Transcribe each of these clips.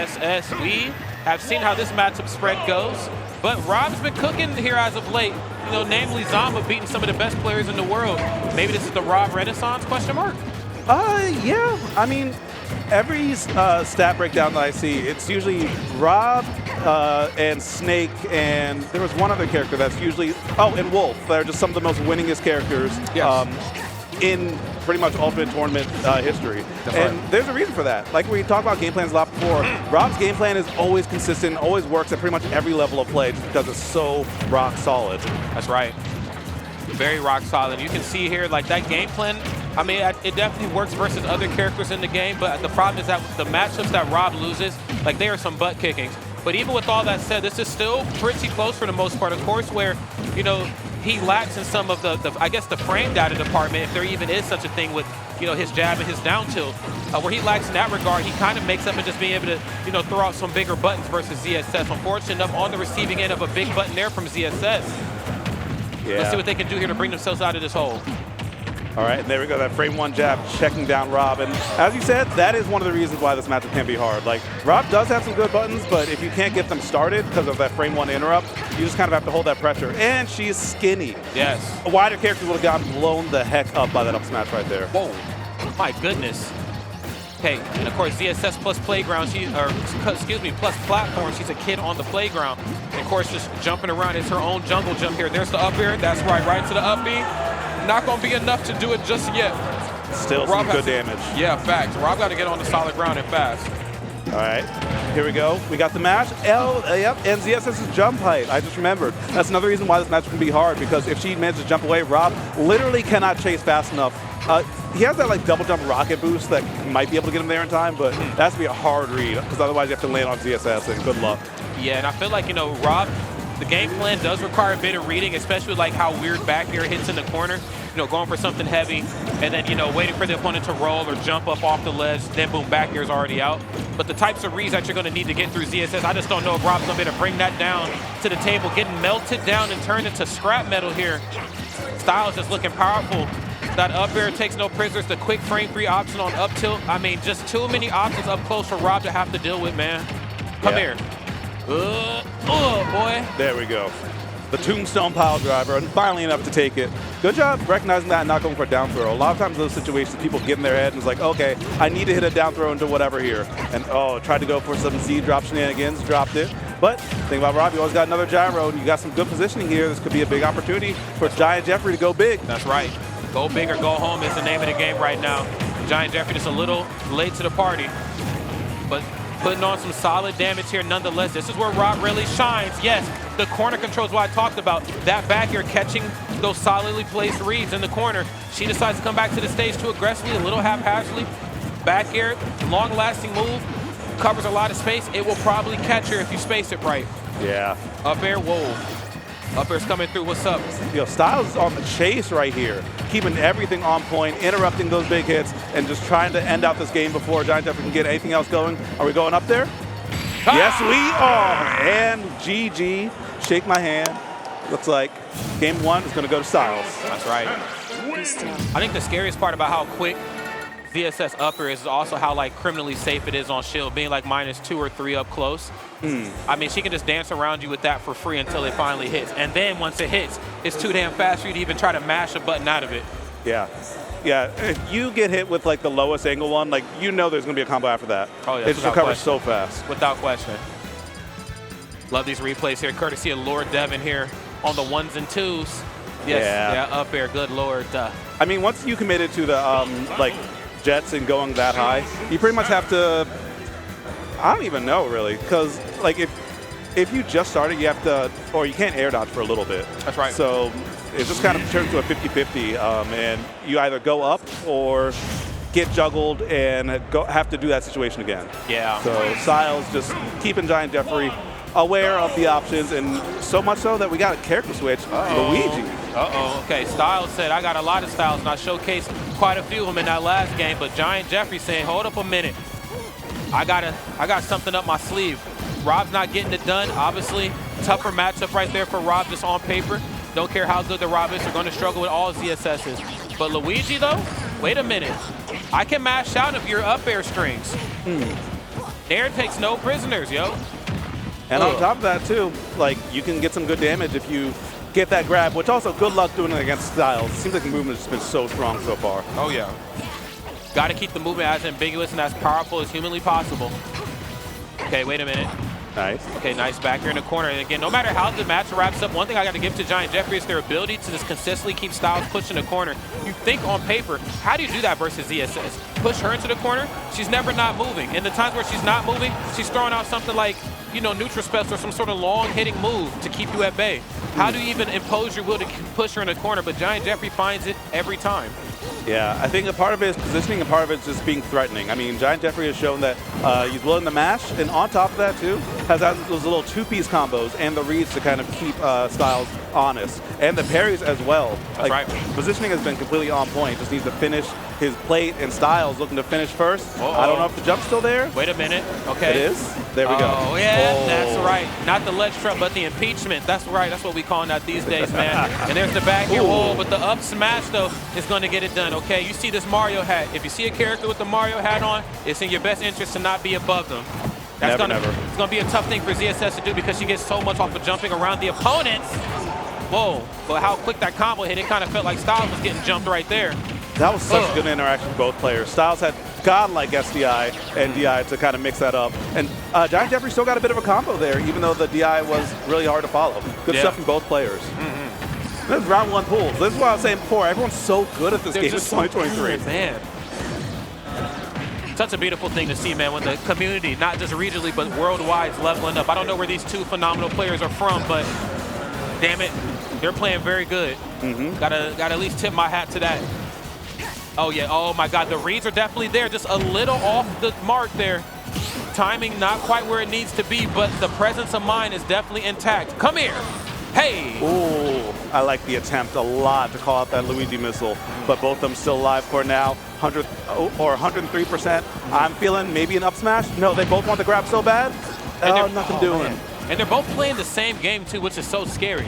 ZSS. We have seen how this matchup spread goes, but Rob's been cooking here as of late. You know, namely Zama beating some of the best players in the world. Maybe this is the Rob Renaissance, question mark? Yeah. I mean, every stat breakdown that I see, it's usually Rob and Snake, and there was one other character that's usually, and Wolf. They're just some of the most winningest characters in pretty much Ultimate Tournament history. There's a reason for that. Like we talked about game plans a lot before, Rob's game plan is always consistent, always works at pretty much every level of play just because it's so rock solid. That's right. Very rock solid. You can see here, like that game plan, I mean, it definitely works versus other characters in the game, but the problem is that the matchups that Rob loses, like they are some butt kickings. But even with all that said, this is still pretty close for the most part. Of course, where, you know, he lacks in some of the I guess, the frame data department, if there even is such a thing with, you know, his jab and his down tilt. Where he lacks in that regard, he kind of makes up and just being able to, you know, throw out some bigger buttons versus ZSS. Unfortunate enough, on the receiving end of a big button there from ZSS. Yeah. Let's see what they can do here to bring themselves out of this hole. All right, and there we go, that frame one jab checking down Rob. And as you said, that is one of the reasons why this matchup can be hard. Like, Rob does have some good buttons, but if you can't get them started because of that frame one interrupt, you just kind of have to hold that pressure. And she's skinny. Yes. Wider characters would have gotten blown the heck up by that up smash right there. Whoa, my goodness. Okay, and of course, ZSS plus playground, plus platform, she's a kid on the playground. And of course, just jumping around, it's her own jungle jump here. There's the up air, that's right to the up B. Not gonna be enough to do it just yet. Still some good damage. Yeah, facts. Rob got to get on the solid ground and fast. All right, here we go. We got the match. And ZSS's jump height. I just remembered. That's another reason why this match can be hard, because if she manages to jump away, Rob literally cannot chase fast enough. He has that like double jump rocket boost that might be able to get him there in time, but that has to be a hard read, because otherwise you have to land on ZSS, and good luck. Yeah, and I feel like, you know, Rob, the game plan does require a bit of reading, especially like how weird back air hits in the corner. You know, going for something heavy, and then, you know, waiting for the opponent to roll or jump up off the ledge, then boom, back air is already out. But the types of reads that you're going to need to get through ZSS, I just don't know if Rob's going to be able to bring that down to the table, getting melted down and turned into scrap metal here. Styles just looking powerful. That up air takes no prisoners. The quick frame 3 option on up tilt. I mean, just too many options up close for Rob to have to deal with, man. Come here. Boy. There we go. The tombstone pile driver, and finally enough to take it. Good job recognizing that and not going for a down throw. A lot of times in those situations, people get in their head and it's like, okay, I need to hit a down throw into whatever here. And tried to go for some Z drop shenanigans, dropped it. But think about Rob, you always got another gyro, and you got some good positioning here. This could be a big opportunity for Giant Jeffery to go big. That's right. Go big or go home is the name of the game right now. Giant Jeffery just a little late to the party, but putting on some solid damage here nonetheless. This is where Rob really shines. Yes, the corner control is what I talked about. That back air catching those solidly placed reads in the corner. She decides to come back to the stage too aggressively, a little haphazardly. Back air, long-lasting move, covers a lot of space. It will probably catch her if you space it right. Yeah. Up air, whoa. Up air's coming through, what's up? Yo, Styles is on the chase right here, keeping everything on point, interrupting those big hits, and just trying to end out this game before Giant Jeffery can get anything else going. Are we going up there? Ah! Yes, we are. And GG, shake my hand. Looks like game 1 is going to go to Styles. That's right. I think the scariest part about how quick ZSS upper is also how like criminally safe it is on shield, being like -2 or 3 up close. I mean, she can just dance around you with that for free until it finally hits. And then once it hits, it's too damn fast for you to even try to mash a button out of it. Yeah. Yeah, if you get hit with like the lowest angle one, like you know there's gonna be a combo after that. Oh yeah, it just recovers so fast. Without question. Love these replays here, courtesy of Lord Devin here on the 1s and 2s. Yes, yeah, up air, good Lord. I mean, once you committed to the like jets and going that high, you pretty much have to, I don't even know really, because like if you just started, you have to, or you can't air dodge for a little bit. That's right. So it just kind of turns to a 50-50, and you either go up or get juggled and have to do that situation again. Yeah. So Styles just keeping Giant Jeffery aware of the options, and so much so that we got a character switch, Luigi. Okay, Styles said, I got a lot of styles, and I showcased quite a few of them in that last game, but Giant Jeffery saying, hold up a minute. I got something up my sleeve. Rob's not getting it done, obviously. Tougher matchup right there for Rob just on paper. Don't care how good the Rob is, they're going to struggle with all ZSSs. But Luigi, though, wait a minute. I can mash out of your up air strings. Air takes no prisoners, yo. And on top of that, too, like, you can get some good damage if you get that grab, which also good luck doing it against Styles. It seems like the movement has been so strong so far. Oh, yeah. Got to keep the movement as ambiguous and as powerful as humanly possible. Okay, wait a minute. Nice. Okay, nice back here in the corner. And again, no matter how the match wraps up, one thing I got to give to Giant Jeffery is their ability to just consistently keep Styles pushing the corner. You think on paper, how do you do that versus ZSS? Push her into the corner, she's never not moving. And the times where she's not moving, she's throwing out something like, you know, neutral special or some sort of long hitting move to keep you at bay. How do you even impose your will to push her in the corner? But Giant Jeffery finds it every time. Yeah, I think a part of it is positioning, and part of it is just being threatening. I mean, Giant Jeffery has shown that he's willing to mash, and on top of that, too, has those little two-piece combos and the reads to kind of keep Styles honest, and the parries as well. That's like, right. Positioning has been completely on point. Just needs to finish his plate, and Styles looking to finish first. I don't know if the jump's still there. Wait a minute. Okay. It is. There we go. Oh, yeah, that's right. Not the ledge trap, but the impeachment. That's right. That's what we call that these days, man. And there's the back here. Oh, but the up smash, though, is going to get it done, okay? You see this Mario hat. If you see a character with the Mario hat on, it's in your best interest to not be above them. That's never. It's going to be a tough thing for ZSS to do because she gets so much off of jumping around the opponents. Whoa, but how quick that combo hit, it kind of felt like Styles was getting jumped right there. That was such a good interaction with both players. Styles had godlike SDI and DI to kind of mix that up. And Giant Jeffery still got a bit of a combo there, even though the DI was really hard to follow. Good stuff from both players. This is round one pools. This is what I was saying before. Everyone's so good at this game in 2023. Man. Such a beautiful thing to see, man, when the community, not just regionally, but worldwide, is leveling up. I don't know where these two phenomenal players are from, but damn it, they're playing very good. Gotta at least tip my hat to that. Oh, yeah. Oh, my God. The reads are definitely there. Just a little off the mark there. Timing not quite where it needs to be, but the presence of mind is definitely intact. Come here. Hey. Ooh, I like the attempt a lot to call out that Luigi missile, but both of them still alive for now. 100 or 103%. I'm feeling maybe an up smash. No, they both want the grab so bad. Oh, nothing doing. Man. And they're both playing the same game, too, which is so scary.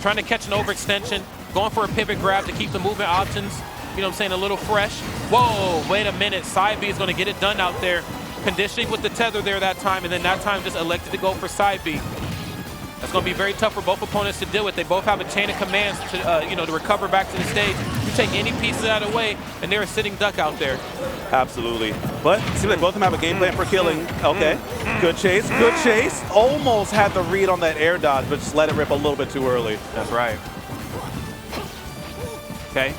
Trying to catch an overextension, going for a pivot grab to keep the movement options, you know what I'm saying, a little fresh. Whoa, wait a minute. Side B is going to get it done out there. Conditioning with the tether there that time, and then that time just elected to go for side B. That's going to be very tough for both opponents to deal with. They both have a chain of commands to, you know, to recover back to the stage. You take any pieces out of the way, and they're a sitting duck out there. Absolutely. But it seems like both of them have a game plan for killing. Okay. Good chase. Good chase. Almost had the read on that air dodge, but just let it rip a little bit too early. That's right. Okay.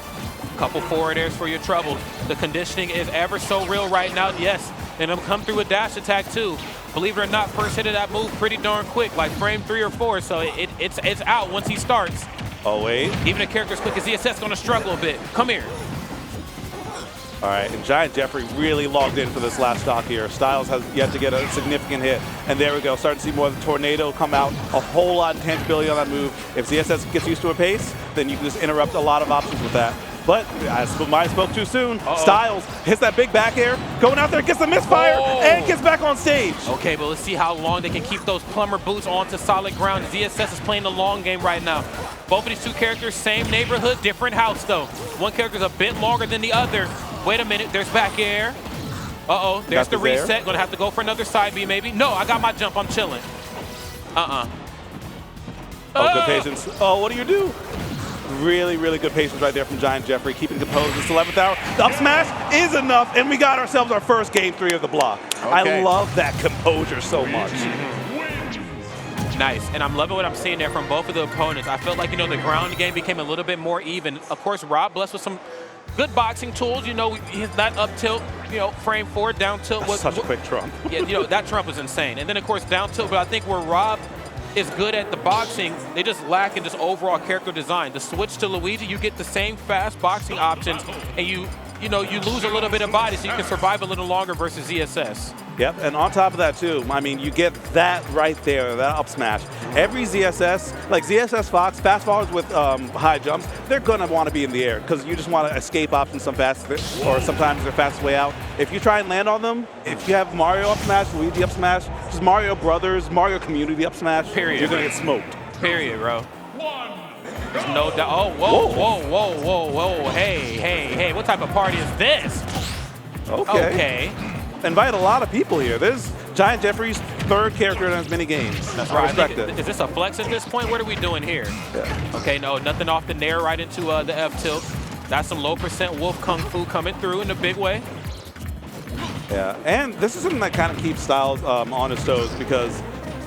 Couple forward airs for your trouble. The conditioning is ever so real right now. Yes. And I'm come through a dash attack, too. Believe it or not, first hit of that move pretty darn quick, like frame 3 or 4. So it's out once he starts. Oh, wait. Even a character as quick as ZSS is going to struggle a bit. Come here. All right, and Giant Jeffery really logged in for this last stock here. Styles has yet to get a significant hit. And there we go, starting to see more of the tornado come out. A whole lot of intangibility on that move. If ZSS gets used to a pace, then you can just interrupt a lot of options with that. But I might have spoke too soon. Styles hits that big back air, going out there, gets the misfire, and gets back on stage. Okay, but let's see how long they can keep those plumber boots onto solid ground. ZSS is playing the long game right now. Both of these two characters, same neighborhood, different house, though. One character's a bit longer than the other. Wait a minute, there's back air. There's the reset. Gonna have to go for another side B, maybe. No, I got my jump, I'm chilling. Oh, good patience. Oh, what do you do? Really, really good patience right there from Giant Jeffery, keeping composed. This 11th hour. The up smash is enough, and we got ourselves our first game 3 of the block. I love that composure so much. Nice, and I'm loving what I'm seeing there from both of the opponents. I felt like, you know, the ground game became a little bit more even. Of course, Rob blessed with some good boxing tools. You know, that up tilt, you know, frame 4, down tilt. Was such a quick trump. Yeah, you know, that trump was insane. And then, of course, down tilt, but I think where Rob is good at the boxing, they just lack in just overall character design. The switch to Luigi, you get the same fast boxing options, and you lose a little bit of body so you can survive a little longer versus ZSS. Yep, and on top of that too, I mean, you get that right there, that up smash. Every ZSS, like ZSS Fox, fast ballers with high jumps, they're gonna want to be in the air because you just want to escape options some fast, or sometimes their fastest way out. If you try and land on them, if you have Mario up smash, Luigi up smash, just Mario Brothers, Mario Community up smash, period, you're gonna get smoked. Period, bro. There's no doubt. Oh, whoa. Hey. What type of party is this? Okay. Invite a lot of people here. There's Giant Jeffery's third character in as many games. That's I right. respect it. Is this a flex at this point? What are we doing here? Yeah. Okay, no, nothing off the nair right into the F tilt. That's some low percent Wolf Kung Fu coming through in a big way. Yeah, and this is something that kind of keeps Styles on his toes because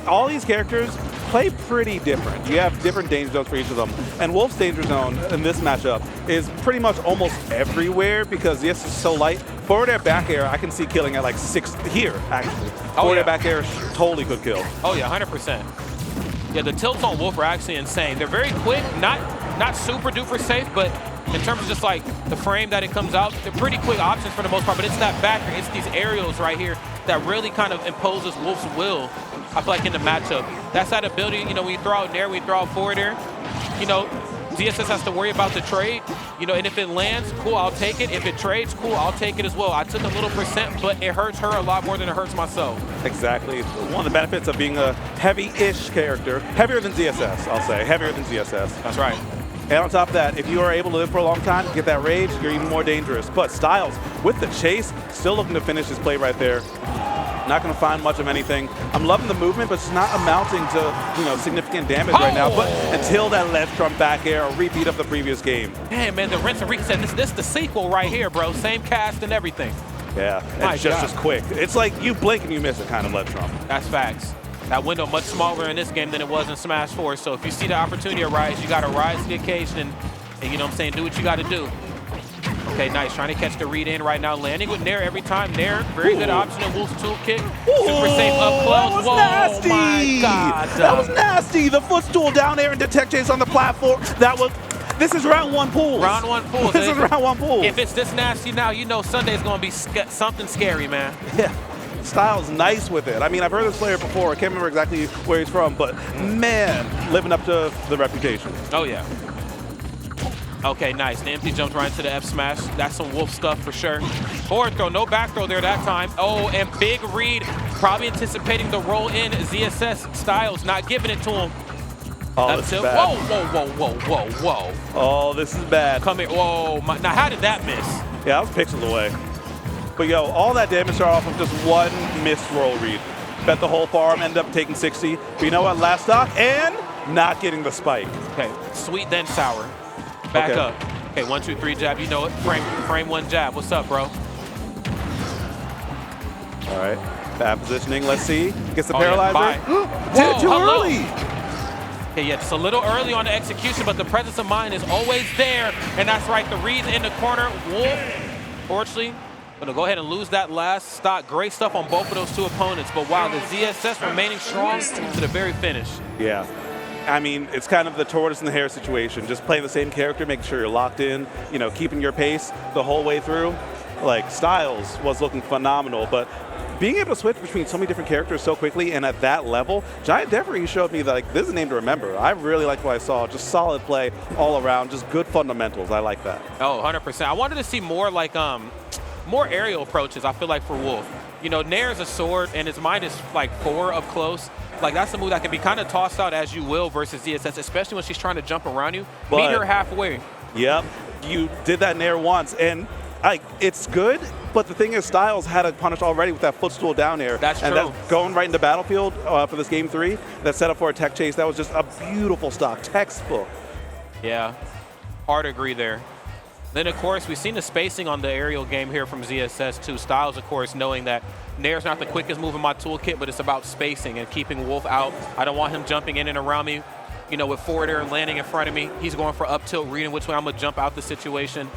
all these characters play pretty different. You have different danger zones for each of them. And Wolf's danger zone in this matchup is pretty much almost everywhere because ZSS is so light. Forward air, back air, I can see killing at like 6 here, actually. Forward air, back air, totally could kill. Oh yeah, 100%. Yeah, the tilts on Wolf are actually insane. They're very quick, not super duper safe, but in terms of just like the frame that it comes out, they're pretty quick options for the most part, but it's that back air, it's these aerials right here that really kind of imposes Wolf's will, I feel like, in the matchup. That's that ability, you know, when you throw out there, when you throw out forward air, you know, ZSS has to worry about the trade, you know, and if it lands, cool, I'll take it. If it trades, cool, I'll take it as well. I took a little percent, but it hurts her a lot more than it hurts myself. Exactly. One of the benefits of being a heavy-ish character, heavier than ZSS, I'll say, heavier than ZSS. That's right. And on top of that, if you are able to live for a long time, get that rage, you're even more dangerous. But Styles, with the chase, still looking to finish his play right there. Not going to find much of anything. I'm loving the movement, but it's not amounting to, you know, significant damage right now. But until that left trump back air, a repeat of the previous game. Man, the rinse and repeat said this the sequel right here, bro. Same cast and everything. Yeah, it's just as quick. It's like you blink and you miss it kind of left trump. That's facts. That window much smaller in this game than it was in Smash 4. So if you see the opportunity arise, you got to rise to the occasion and you know what I'm saying, do what you got to do. Okay, nice. Trying to catch the read in right now. Landing with Nair every time. Nair, very good option in Wolf's toolkit. Super safe up close. That was nasty. My God. That was nasty. The footstool down there and detect chase on the platform. This is round 1 pool. Round 1 pool. This is round 1 pool. If it's this nasty now, you know Sunday's going to be something scary, man. Yeah. Styles nice with it. I mean, I've heard this player before. I can't remember exactly where he's from, but man, living up to the reputation. Oh, yeah. Okay, nice. The empty jumps right into the F smash. That's some Wolf stuff for sure. Forward throw, no back throw there that time. Oh, and big read, probably anticipating the roll in. ZSS Styles not giving it to him. Oh, this is bad. Whoa. Oh, this is bad. Come here. Whoa. Now, how did that miss? Yeah, I was pixels away. But yo, all that damage are off of just one missed roll read. Bet the whole farm, ended up taking 60. But you know what? Last stock and not getting the spike. Okay, sweet then sour. Back up. Okay, 1, 2, 3 jab. You know it. Frame 1 jab. What's up, bro? All right. Bad positioning. Let's see. Gets the paralyzer. Did it too early. Okay, yeah, just a little early on the execution, but the presence of mind is always there. And that's right. The reads in the corner. Wolf, fortunately, going to go ahead and lose that last stock. Great stuff on both of those two opponents. But wow, the ZSS remaining strong to the very finish. Yeah. I mean, it's kind of the tortoise and the hare situation. Just playing the same character, making sure you're locked in, you know, keeping your pace the whole way through. Like, Styles was looking phenomenal, but being able to switch between so many different characters so quickly and at that level, Giant Jeffery showed me that, like, this is a name to remember. I really liked what I saw. Just solid play all around, just good fundamentals. I like that. Oh, 100%. I wanted to see more, like, more aerial approaches, I feel like, for Wolf. You know, Nair is a sword, and his mind is, like, 4 up close. Like, that's a move that can be kind of tossed out as you will versus ZSS, especially when she's trying to jump around you. Meet her halfway. Yep. You did that Nair once, and it's good, but the thing is, Styles had a punish already with that footstool down air. That's true. And that's going right into Battlefield for this Game 3. That set up for a tech chase. That was just a beautiful stock, textbook. Yeah, hard to agree there. Then, of course, we've seen the spacing on the aerial game here from ZSS too. Styles, of course, knowing that Nair's not the quickest move in my toolkit, but it's about spacing and keeping Wolf out. I don't want him jumping in and around me. You know, with forward air landing in front of me, he's going for up tilt, reading which way I'm going to jump out the situation.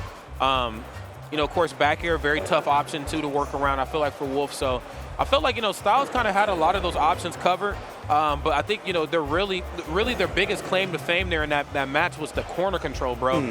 You know, of course, back air, very tough option, too, to work around, I feel like, for Wolf. So I felt like, you know, Styles kind of had a lot of those options covered. But I think, you know, they're really their biggest claim to fame there in that match was the corner control, bro.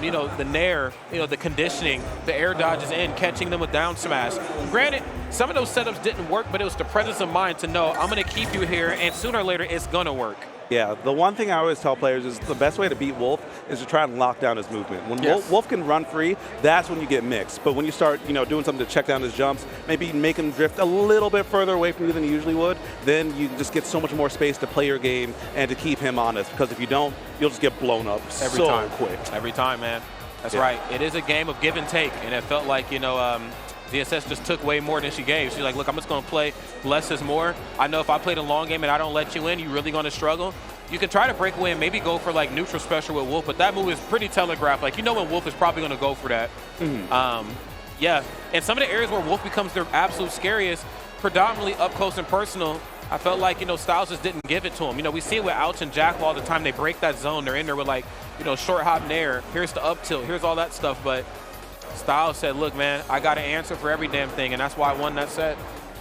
You know, the Nair, you know, the conditioning, the air dodges in, catching them with down smash. Granted, some of those setups didn't work, but it was the presence of mind to know I'm going to keep you here, and sooner or later, it's going to work. Yeah, the one thing I always tell players is the best way to beat Wolf is to try and lock down his movement. When Wolf can run free, that's when you get mixed. But when you start, you know, doing something to check down his jumps, maybe make him drift a little bit further away from you than you usually would, then you just get so much more space to play your game and to keep him honest. Because if you don't, you'll just get blown up every time. Quick. Every time, man. That's right. It is a game of give and take, and it felt like, you know, ZSS just took way more than she gave. She's like, look, I'm just going to play less is more. I know if I play the long game and I don't let you in, you're really going to struggle. You can try to break away and maybe go for like neutral special with Wolf, but that move is pretty telegraphed. Like, you know when Wolf is probably going to go for that. Yeah, and some of the areas where Wolf becomes their absolute scariest, predominantly up close and personal, I felt like, you know, Styles just didn't give it to him. You know, we see it with Ouch and Jackal all the time. They break that zone. They're in there with, like, you know, short hop nair. Here's the up tilt. Here's all that stuff. But Styles said, look, man, I got an answer for every damn thing, and that's why I won that set.